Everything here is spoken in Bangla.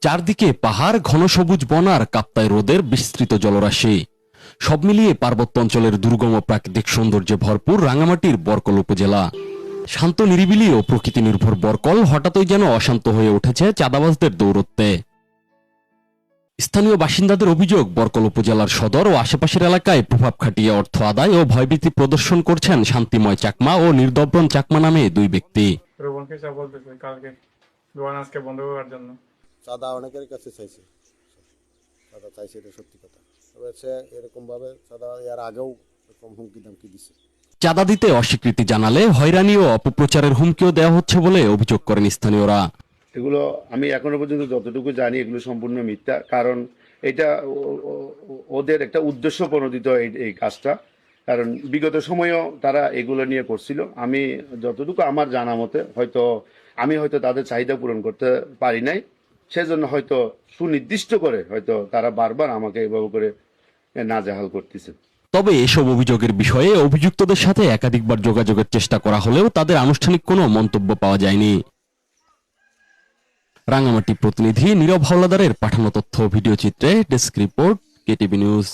চারদিকে পাহাড়, ঘন সবুজ বন আর কাপ্তাই হ্রদের বিস্তৃত জলরাশি। সব মিলিয়ে পার্বত্য অঞ্চলের দুর্গম প্রাকৃতিক সৌন্দর্যে ভরপুর রাঙামাটির বরকল উপজেলা। শান্ত নিরিবিলি ও প্রকৃতি নির্ভর বরকল হঠাৎই যেন অশান্ত হয়ে উঠেছে চাঁদাবাজদের দৌরত্বে। স্থানীয় বাসিন্দাদের অভিযোগ, বরকল উপজেলার সদর ও আশেপাশের এলাকায় প্রভাব খাটিয়ে অর্থ আদায় ও ভয়ভীতি প্রদর্শন করছেন শান্তিময় চাকমা ও নির্দব্রণ চাকমা নামে দুই ব্যক্তি। চাঁদা অনেকের কাছে চাইছে, চাঁদা চাইছে, এটা সত্যি কথা। তবে সে এরকম ভাবে চাঁদা এর আগেও এরকম হুমকি দামকি দিছে। চাঁদা দিতে অস্বীকৃতি জানালে হয়রানি ও অপপ্রচারের হুমকিও দেওয়া হচ্ছে বলে অভিযোগ করেন স্থানীয়রা। এগুলো আমি এখনো পর্যন্ত যতটুকু জানি এগুলো সম্পূর্ণ মিথ্যা, কারণ এটা ওদের একটা উদ্দেশ্য প্রণোদিত এই কাজটা। কারণ বিগত সময়েও তারা এগুলো নিয়ে করছিল। আমি যতটুকু আমার জানা মতে আমি হয়তো তাদের চাহিদা পূরণ করতে পারি নাই, সেজন্য হয়তো সুনির্দিষ্ট করে হয়তো তারা বারবার আমাকে এভাবে করে নাজেহাল করতেছে। তবে এসব অভিযোগের বিষয়ে অভিযুক্তদের সাথে একাধিকবার যোগাযোগের চেষ্টা করা হলেও তাদের আনুষ্ঠানিক কোনো মন্তব্য পাওয়া যায়নি। রাঙামাটি প্রতিনিধি নীরব হাওলাদারের পাঠানো তথ্য ভিডিও চিত্রে ডেস্ক রিপোর্ট, কেটিভি নিউজ।